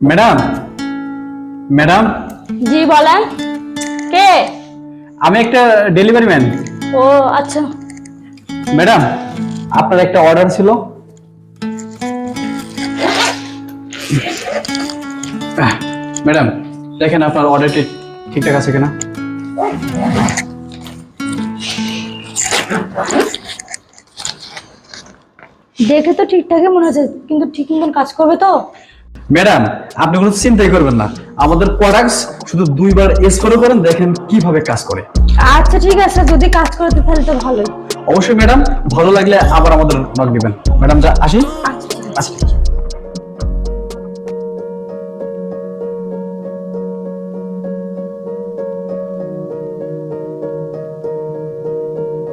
Madam, madam, জি বলেন। কে? আমি একটা ডেলিভারি ম্যান। ও আচ্ছা। ম্যাডাম, আপনার একটা অর্ডার ছিল। ম্যাডাম, দেখেন আপনার অর্ডারটি ঠিকঠাক আছে কিনা। দেখে তো ঠিকঠাকই মনে হচ্ছে, কিন্তু ঠিক মতন কাজ করবে তো? ম্যাডাম, আপনি কোনো চিন্তাই করবেন না, আমাদের প্রোডাক্টস শুধু দুইবার এস করে করেন, দেখেন কিভাবে কাজ করে। আচ্ছা ঠিক আছে, যদি কাজ করতে তাহলে তো ভালোই। অবশ্যই ম্যাডাম, ভালো লাগলে আবার আমাদের নক দিবেন। ম্যাডাম যা আসি। আচ্ছা ঠিক আছে। আচ্ছা ঠিক আছে।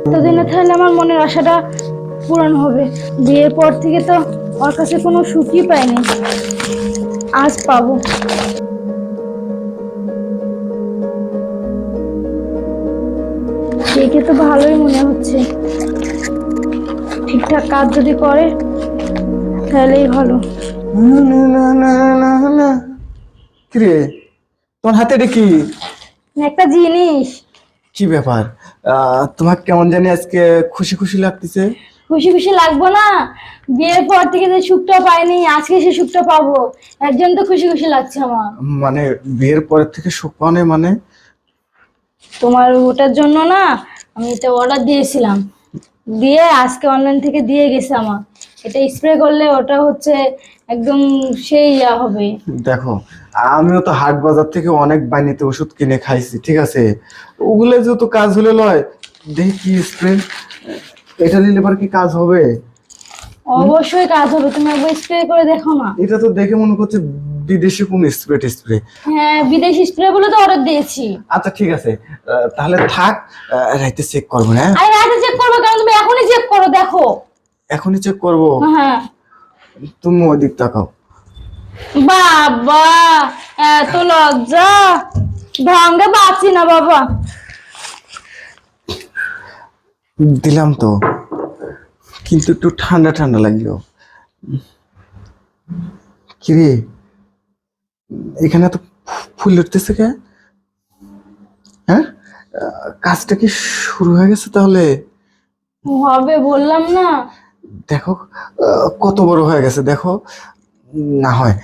এতদিনে তাহলে আমার মনের আশাটা পূরণ হবে। বিয়ের পর থেকে তো ওর কাছে কোনো সুখই পাইনি, আজ পাবো। দেখে তো ভালোই মনে হচ্ছে, ঠিকঠাক কাজ যদি করে তাহলেই ভালো। কিরে, তোমার হাতে এটা কি? একটা জিনিস। কি ব্যাপার? তোমাকে কেমন জানি আজকে খুশি খুশি লাগতেছে। খুশি খুশি লাগবো না? বিয়ের পর থেকে যে সুখটা পাইনি, আজকে সে সুখটা পাবো, একজন তো খুশি খুশি লাগছে আমার। মানে বিয়ের পরের থেকে সুখ পাও না মানে? তোমার ওটার জন্য না, আমি এটা অর্ডার দিয়েছিলাম, দিয়ে আজকে অনলাইন থেকে দিয়ে গেছে আমার। এটা স্প্রে করলে ওটা হচ্ছে একদম সেই হবে। দেখো, আমিও তো হাট বাজার থেকে অনেক বানিতে ওষুধ কিনে খাইছি, ঠিক আছে? ওগুলো যেহেতু কাজ হলে লয়, দেখি কি স্প্রে এটা নিলে এবার কি কাজ হবে? অবশ্যই কাজ হবে, তুমি একবার স্প্রে করে দেখো না। এটা তো দেখে মনে করছে বিদেশি কোন স্প্রে টিস্প্রে। হ্যাঁ, বিদেশি স্প্রে বলে তো অর্ডার দিয়েছি। আচ্ছা ঠিক আছে, তাহলে থাক, রাইতে চেক করবো না? আরে রাতে চেক করবো কেন, তুমি এখনই চেক করো, দেখো। এখনই চেক করবো? হ্যাঁ। তুমি ওই দিক তাকাও। বাবা, এত লজ্জা, ভাঙ্গে বাঁচি না বাবা। দিলাম তো, কিন্তু একটু ঠান্ডা ঠান্ডা লাগলো। কিরে, এখানে তো ফুল উঠতেছে কে? হ্যাঁ, কাজটা কি শুরু হয়ে গেছে তাহলে? হবে বললাম না। দেখো, কত বড় হয়ে গেছে দেখো। না হয়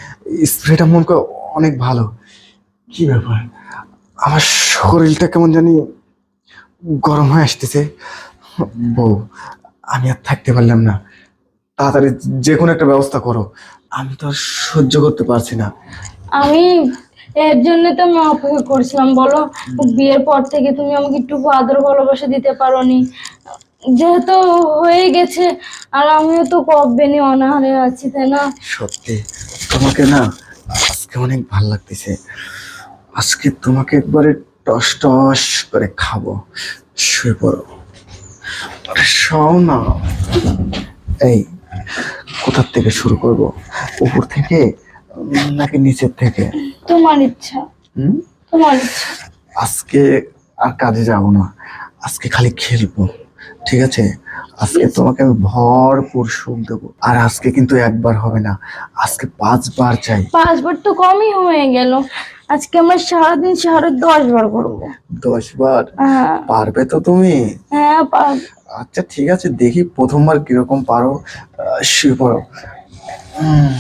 স্প্রেটা মন করে অনেক ভালো। কি ব্যাপার, আমার শরীরটা কেমন জানি গরম হয়ে আসতেছে। বউ, আমি আর থাকতে পারলাম না, তাড়াতাড়ি যে কোনো একটা ব্যবস্থা করো, আমি তো আর সহ্য করতে পারছি না। আমি এর জন্য তো আমি অপেক্ষা করছিলাম, বলো। বিয়ের পর থেকে তুমি আমাকে একটু আদর ভালোবাসা দিতে পারোনি, যেহেতু হয়ে গেছে, আর আমিও তো কবেনি অনাহারে আছি, তাই না? সত্যি তোমাকে না আজকে অনেক ভাল লাগতেছে। আজকে তোমাকে একবারে টস টস করে খাবো। শুয়ে পড়ো, আরে শোও না। এই, কোথার থেকে শুরু করব, উপর থেকে নাকি নিচের থেকে? তোমার ইচ্ছা, হুম? তোমার ইচ্ছা। আজকে আর কাজে যাব না, আজকে খালি খেলবো, ঠিক আছে? আজকে তোমাকে আমি ভরপুর সুখ দেবো। আর আজকে কিন্তু একবার হবে না, আজকে 5 বার চাই। 5 বার তো কমই হয়ে গেল, আজকে আমরা সারাদিন 10.5 বার করবো। 10 বার? হ্যাঁ। পারবে তো তুমি? হ্যাঁ পারবো। আচ্ছা ঠিক আছে, দেখি প্রথমবার কিরকম পারো। শুয়ে পড়ো। উম,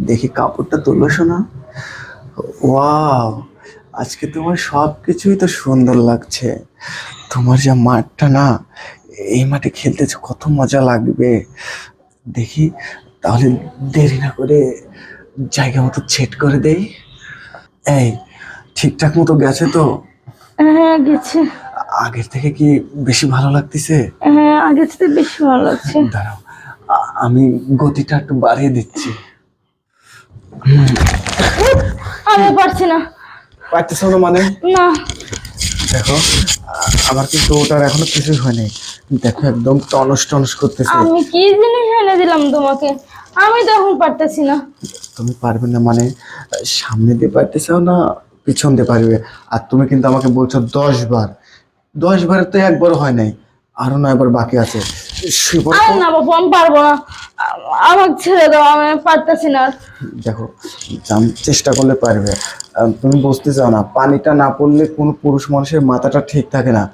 দেখি কাপড়টা তুলো শোনা। ওয়াও, আজকে তোমার সবকিছুই তো সুন্দর লাগছে। তোমার যা মাঠটা না, এই মাঠে খেলতে যে কত মজা লাগবে। দেখি, তাহলে দেরি না করে জায়গা মতো সেট করে দেই। এই, ঠিকঠাক মতো গেছে তো? হ্যাঁ গেছে। আগের থেকে কি বেশি ভালো লাগতেছে? হ্যাঁ, আগের থেকে বেশি ভালো লাগছে। দাঁড়াও, আমি গতিটা একটু বাড়িয়ে দিচ্ছি। আমি পারছি না। পারতেছো না মানে? না। দেখো, আমার কিন্তু ওটার এখনো কিছুই হয়নি। দেখো, একদম টনস টনস করতেছে। আমি কি জিনিস এনে দিলাম তোমাকে, আমি তো এখন পারতেছি না। তুমি পারবে না মানে? সামনে দিয়ে পারতেছো না, পিছন দিয়ে পারবে। আর তুমি কিন্তু আমাকে বলছো 10 বার। 10 বারের তো একবারও হয় নাই, আরো 9 বার বাকি আছে। শুয়ে পড়ো আর তো। না বাবু, আমি পারবো না। আমাকে ছেড়ে দাও, আমি পারতেছি না আর। দেখো, চেষ্টা করলে পারবে। তুমি বুঝতে চাও না, পানিটা না পড়লে কোনো পুরুষ মানুষের মাথাটা ঠিক থাকে না।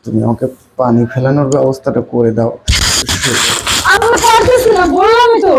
তুমি আমাকে পানি ফেলানোর ব্যবস্থাটা করে দাও। আমি পারতেছি না, বললামই তো।